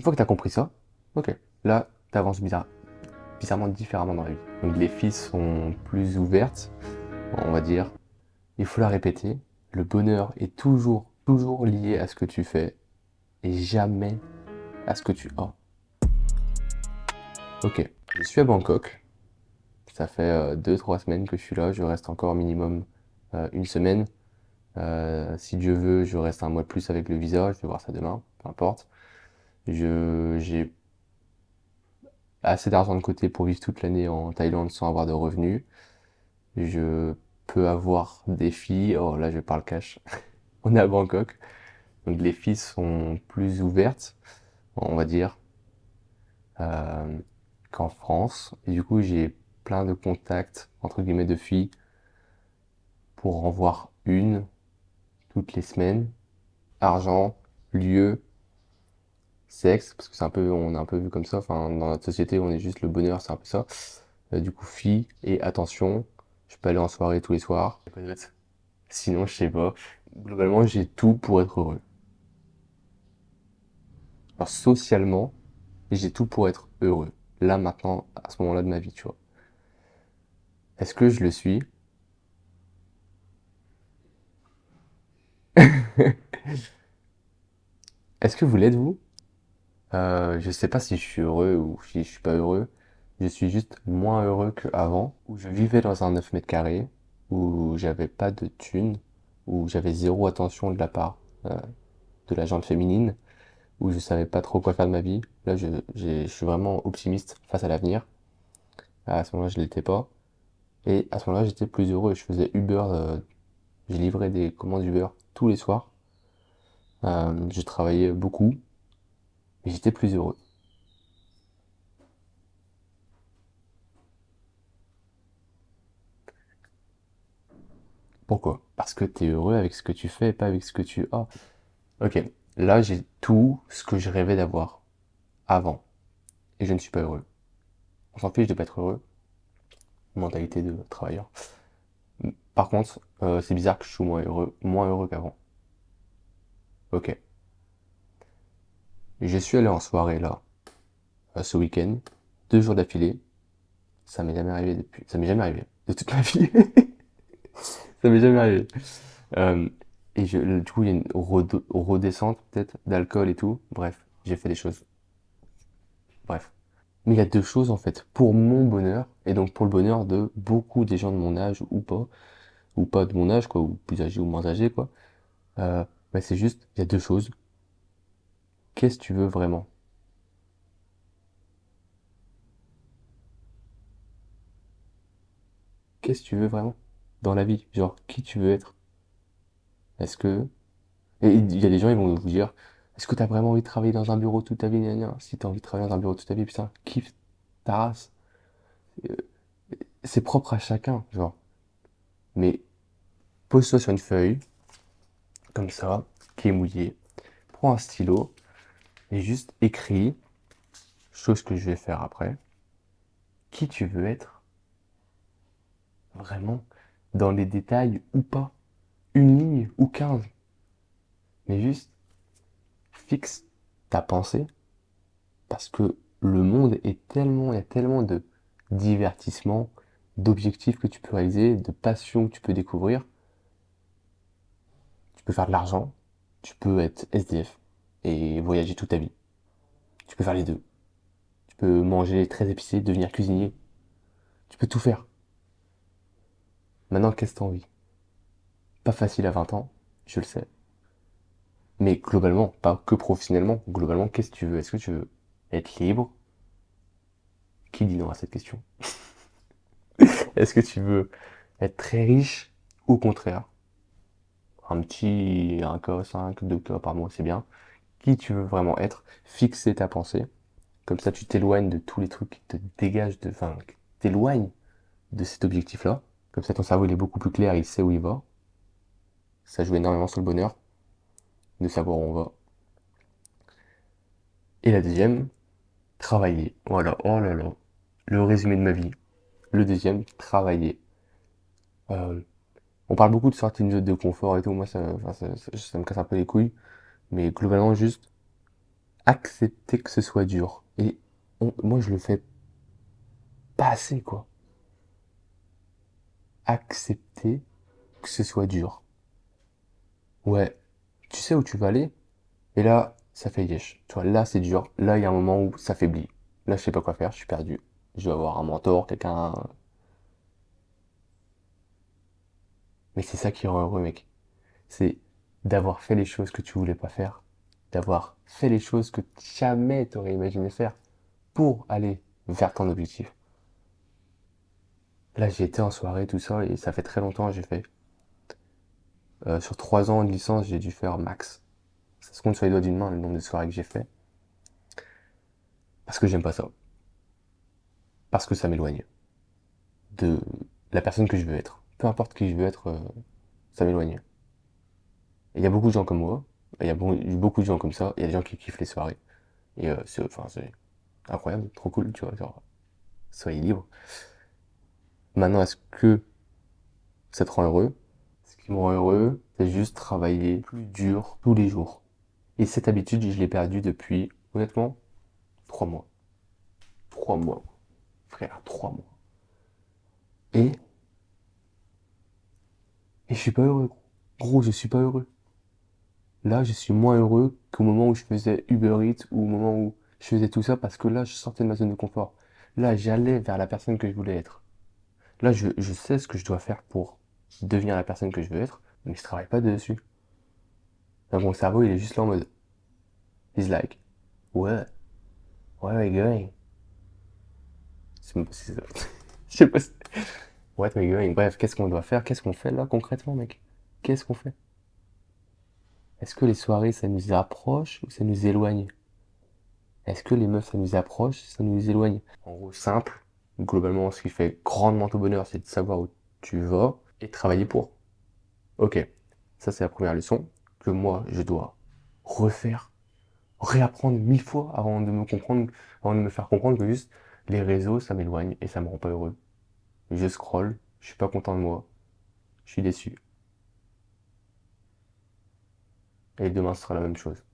Une fois que tu as compris ça, ok, là, tu avances bizarrement différemment dans la vie. Donc les filles sont plus ouvertes, on va dire. Il faut la répéter. Le bonheur est toujours lié à ce que tu fais et jamais à ce que tu as. Ok, je suis à Bangkok. Ça fait 2-3 semaines que je suis là. Je reste encore minimum une semaine. Si Dieu veut, je reste un mois de plus avec le visa. Je vais voir ça demain, peu importe. J'ai assez d'argent de côté pour vivre toute l'année en Thaïlande sans avoir de revenus. Je peux avoir des filles. Oh là, je parle cash. On est à Bangkok. Donc les filles sont plus ouvertes, on va dire, euh, qu'en France. Et du coup, j'ai plein de contacts, entre guillemets, de filles pour en voir une toutes les semaines. Argent, lieu, sexe, parce que c'est un peu, on est un peu vu comme ça. Enfin, dans notre société, on est juste le bonheur, c'est un peu ça. Du coup, fille et attention, je peux aller en soirée tous les soirs. Y a quoi d'autre? Sinon, je sais pas. Globalement, j'ai tout pour être heureux. Alors, socialement, j'ai tout pour être heureux. Là, maintenant, à ce moment-là de ma vie, tu vois. Est-ce que je le suis? Est-ce que vous l'êtes, vous? Je sais pas si je suis heureux ou si je suis pas heureux. Je suis juste moins heureux qu'avant, où je vivais dans un 9 mètres carrés, où j'avais pas de thunes, où j'avais zéro attention de la part de la gente féminine, où je savais pas trop quoi faire de ma vie. Là, je suis vraiment optimiste face à l'avenir. À ce moment-là, je l'étais pas. Et à ce moment-là, j'étais plus heureux. Je faisais Uber, je livrais des commandes Uber tous les soirs. Je travaillais beaucoup, mais j'étais plus heureux. Pourquoi? Parce que t'es heureux avec ce que tu fais et pas avec ce que tu as. Ok, là j'ai tout ce que je rêvais d'avoir avant et je ne suis pas heureux. On s'en fiche de pas être heureux, mentalité de travailleur. Par contre, c'est bizarre que je suis moins heureux qu'avant. Ok, je suis allé en soirée là, ce week-end, 2 jours d'affilée. Ça m'est jamais arrivé depuis. Ça m'est jamais arrivé de toute ma vie. Ça m'est jamais arrivé. Euh, et du coup, il y a une redescente peut-être d'alcool et tout. Bref, j'ai fait des choses. Bref. Mais il y a deux choses en fait. Pour mon bonheur, et donc pour le bonheur de beaucoup des gens de mon âge ou pas de mon âge, quoi, ou plus âgés ou moins âgés, quoi. Bah, c'est juste, il y a deux choses. Qu'est-ce que tu veux vraiment? Qu'est-ce que tu veux vraiment? Dans la vie. Genre, qui tu veux être? Est-ce que... Et il y a des gens, ils vont vous dire, est-ce que t'as vraiment envie de travailler dans un bureau toute ta vie, gna gna? Si t'as envie de travailler dans un bureau toute ta vie, putain, kiffe ta race. Euh, C'est propre à chacun, genre. Mais pose-toi sur une feuille, comme ça, qui est mouillée. Prends un stylo et juste écris, chose que je vais faire après, qui tu veux être, vraiment, dans les détails ou pas. Une ligne ou 15. Mais juste fixe ta pensée parce que le monde est tellement, il y a tellement de divertissements, d'objectifs que tu peux réaliser, de passions que tu peux découvrir. Tu peux faire de l'argent, tu peux être SDF et voyager toute ta vie. Tu peux faire les deux. Tu peux manger très épicé, devenir cuisinier. Tu peux tout faire. Maintenant, qu'est-ce que t'as envie? Pas facile à 20 ans, je le sais. Mais globalement, pas que professionnellement, globalement, qu'est-ce que tu veux? Est-ce que tu veux être libre? Qui dit non à cette question? Est-ce que tu veux être très riche? Ou au contraire, un k 5 2K par mois, c'est bien. Qui tu veux vraiment être? Fixer ta pensée. Comme ça, tu t'éloignes de tous les trucs qui te dégagent enfin, qui t'éloignent de cet objectif-là. Comme ça, ton cerveau, il est beaucoup plus clair, il sait où il va. Ça joue énormément sur le bonheur, de savoir où on va. Et la deuxième, travailler. Voilà, oh là là. Le résumé de ma vie. Le deuxième, travailler. Euh, on parle beaucoup de sortir une zone de confort et tout. Moi, ça me casse un peu les couilles. Mais globalement, juste accepter que ce soit dur. Et moi, je le fais pas assez, quoi. Accepter que ce soit dur. Ouais, tu sais où tu vas aller, et là, ça fait yesh. Tu vois, là, c'est dur. Là, il y a un moment où ça faiblit. Là, je sais pas quoi faire, je suis perdu. Je dois avoir un mentor, quelqu'un. Mais c'est ça qui rend heureux, mec. C'est d'avoir fait les choses que tu voulais pas faire. D'avoir fait les choses que jamais t'aurais imaginé faire pour aller vers ton objectif. Là, j'ai été en soirée, tout ça, et ça fait très longtemps, j'ai fait. Sur 3 ans de licence, j'ai dû faire max. Ça se compte sur les doigts d'une main le nombre de soirées que j'ai fait. Parce que j'aime pas ça. Parce que ça m'éloigne de la personne que je veux être. Peu importe qui je veux être, ça m'éloigne. Il y a beaucoup de gens comme moi, il y a beaucoup de gens comme ça, il y a des gens qui kiffent les soirées. Et c'est incroyable, trop cool, tu vois, genre, soyez libre. Maintenant, est-ce que ça te rend heureux? Ce qui me rend heureux, c'est juste travailler plus dur tous les jours. Et cette habitude, je l'ai perdue depuis, honnêtement, 3 mois. 3 mois, frère, 3 mois. Et, et je suis pas heureux, gros. Gros, je suis pas heureux. Là, je suis moins heureux qu'au moment où je faisais Uber Eats ou au moment où je faisais tout ça parce que là, je sortais de ma zone de confort. Là, j'allais vers la personne que je voulais être. Là, je sais ce que je dois faire pour devenir la personne que je veux être, mais je travaille pas dessus. Donc mon cerveau, il est juste là en mode, he's like, ouais, where are we going? C'est même pas si c'est ça. Je sais pas si... What are we going? Bref, qu'est-ce qu'on doit faire? Qu'est-ce qu'on fait là concrètement, mec? Qu'est-ce qu'on fait? Est-ce que les soirées, ça nous approche ou ça nous éloigne? Est-ce que les meufs, ça nous approche, ça nous éloigne? En gros, simple. Globalement, ce qui fait grandement ton bonheur, c'est de savoir où tu vas et de travailler pour. Ok, ça c'est la première leçon que moi, je dois refaire, réapprendre 1000 fois avant de me comprendre, avant de me faire comprendre que juste les réseaux, ça m'éloigne et ça me rend pas heureux. Je scrolle, je suis pas content de moi, je suis déçu. Et demain, ce sera la même chose.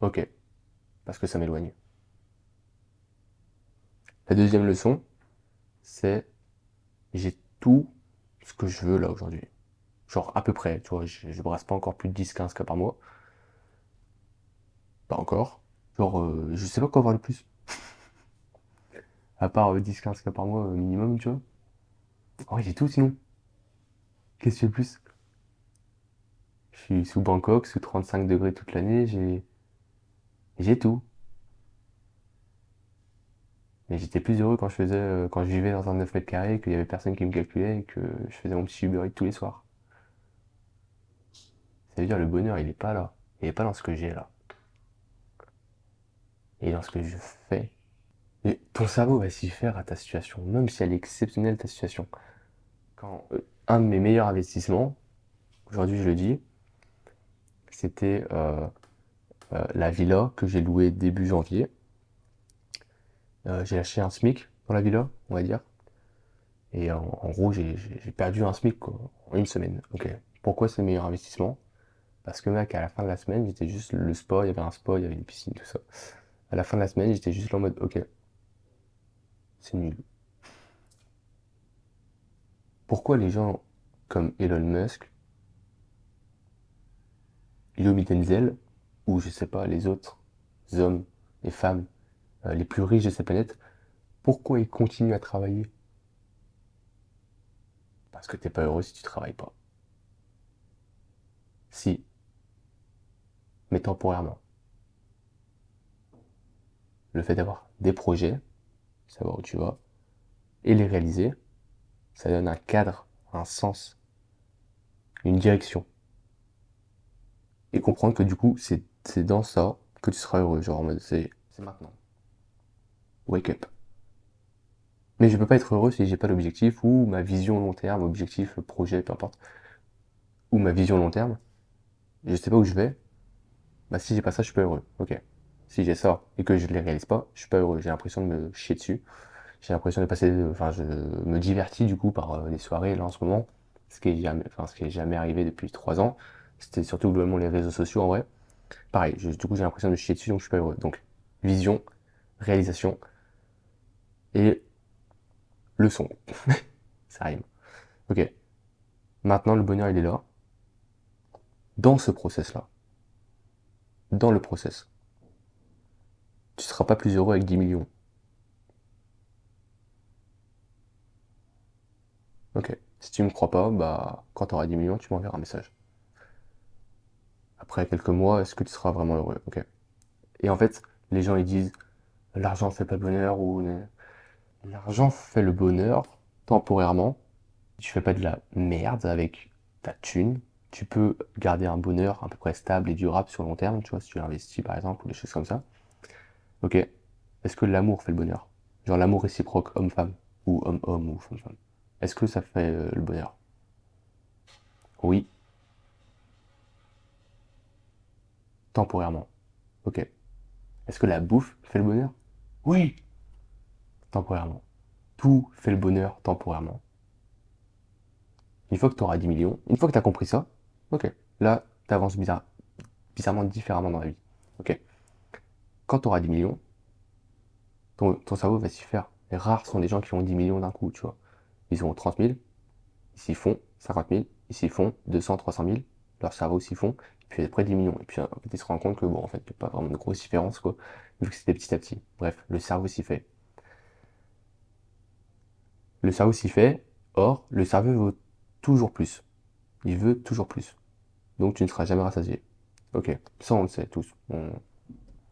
Ok, parce que ça m'éloigne. La deuxième leçon, c'est j'ai tout ce que je veux là aujourd'hui. Genre à peu près, tu vois, je brasse pas encore plus de 10-15 cas par mois. Pas encore. Genre, je sais pas quoi avoir le plus. À part 10-15 cas par mois minimum, tu vois. Oh, j'ai tout sinon. Qu'est-ce que tu veux de plus? Je suis sous Bangkok, sous 35 degrés toute l'année, j'ai tout. Mais j'étais plus heureux quand quand je vivais dans un 9 mètres carrés, qu'il y avait personne qui me calculait et que je faisais mon petit Uber Eats tous les soirs. Ça veut dire le bonheur, il est pas là. Il est pas dans ce que j'ai là. Il est dans ce que je fais. Et ton cerveau va s'y faire à ta situation, même si elle est exceptionnelle ta situation. Quand un de mes meilleurs investissements, aujourd'hui je le dis, c'était la villa que j'ai louée début janvier. J'ai lâché un SMIC dans la villa, on va dire. Et en gros, j'ai perdu un SMIC quoi, en une semaine. Ok. Pourquoi c'est le meilleur investissement? Parce que mec, à la fin de la semaine, j'étais juste le spa, il y avait un spa, il y avait une piscine, tout ça. À la fin de la semaine, j'étais juste là en mode, ok, c'est nul. Pourquoi les gens comme Elon Musk, Yomi Denzel, ou je sais pas, les autres hommes et femmes les plus riches de cette planète, pourquoi ils continuent à travailler? Parce que t'es pas heureux si tu travailles pas. Si, mais temporairement. Le fait d'avoir des projets, savoir où tu vas, et les réaliser, ça donne un cadre, un sens, une direction. Et comprendre que du coup, c'est dans ça que tu seras heureux. Genre en mode, c'est maintenant. Wake up. Mais je peux pas être heureux si j'ai pas l'objectif ou ma vision long terme, objectif, projet, peu importe, ou ma vision long terme. Je sais pas où je vais. Bah si j'ai pas ça, je suis pas heureux. Ok. Si j'ai ça et que je les réalise pas, je suis pas heureux. J'ai l'impression de me chier dessus. J'ai l'impression de passer, enfin, je me divertis du coup par les soirées là en ce moment, ce qui est jamais arrivé depuis 3 ans. C'était surtout globalement les réseaux sociaux en vrai. Pareil, du coup j'ai l'impression de chier dessus, donc je suis pas heureux. Donc, vision, réalisation et leçon. Ça rime. Ok. Maintenant, le bonheur, il est là. Dans ce process-là. Dans le process. Tu seras pas plus heureux avec 10 millions. Ok. Si tu me crois pas, bah, quand tu auras 10 millions, tu m'enverras un message. Après quelques mois, est-ce que tu seras vraiment heureux? Ok. Et en fait, les gens, ils disent, l'argent fait pas le bonheur ou l'argent fait le bonheur temporairement. Tu fais pas de la merde avec ta thune. Tu peux garder un bonheur à peu près stable et durable sur le long terme, tu vois, si tu l'investis par exemple, ou des choses comme ça. Ok. Est-ce que l'amour fait le bonheur? Genre l'amour réciproque homme-femme, ou homme-homme, ou femme-femme. Est-ce que ça fait le bonheur? Oui, temporairement. Ok. Est-ce que la bouffe fait le bonheur? Oui, temporairement. Tout fait le bonheur temporairement. Une fois que tu auras 10 millions, une fois que tu as compris ça, ok, là, tu avances bizarrement différemment dans la vie. Ok. Quand tu auras 10 millions, ton cerveau va s'y faire. Les rares sont les gens qui ont 10 millions d'un coup, tu vois. Ils ont 30 000, ils s'y font 50 000, ils s'y font 200, 300 000, leur cerveau s'y font, et puis après 10 millions. Et puis en fait, ils se rendent compte que bon, en fait, il n'y a pas vraiment de grosse différence, quoi, vu que c'était petit à petit. Bref, le cerveau s'y fait. Le cerveau s'y fait, or, le cerveau veut toujours plus. Il veut toujours plus. Donc tu ne seras jamais rassasié. Ok, ça on le sait tous. On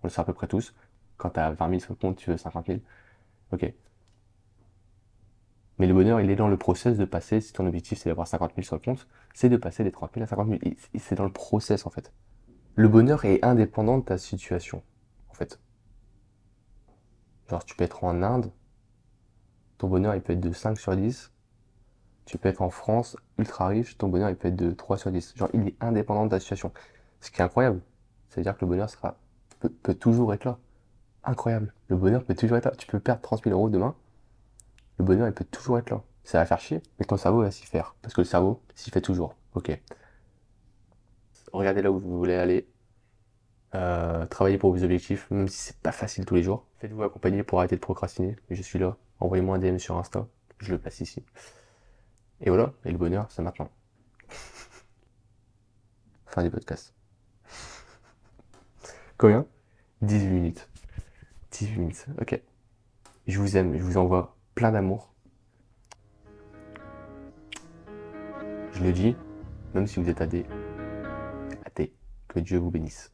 le sait à peu près tous. Quand tu as 20 000 sur le compte, tu veux 50 000. Ok. Mais le bonheur, il est dans le process de passer, si ton objectif c'est d'avoir 50 000 sur le compte, c'est de passer des 30 000 à 50 000. Et c'est dans le process en fait. Le bonheur est indépendant de ta situation, en fait. Genre, tu peux être en Inde, ton bonheur il peut être de 5 sur 10. Tu peux être en France, ultra riche, ton bonheur il peut être de 3 sur 10. Genre, il est indépendant de ta situation. Ce qui est incroyable. C'est-à-dire que le bonheur peut toujours être là. Incroyable. Le bonheur peut toujours être là. Tu peux perdre 30 000 euros demain, le bonheur il peut toujours être là. Ça va faire chier, mais ton cerveau va s'y faire. Parce que le cerveau s'y fait toujours. Ok. Regardez là où vous voulez aller. Travaillez pour vos objectifs, même si c'est pas facile tous les jours. Faites-vous accompagner pour arrêter de procrastiner. Je suis là. Envoyez-moi un DM sur Insta. Je le passe ici. Et voilà. Et le bonheur, c'est maintenant. Fin du podcast. Combien? 18 minutes. 18 minutes. Ok. Je vous aime. Je vous envoie plein d'amour. Je le dis, même si vous êtes athée. Athée. Que Dieu vous bénisse.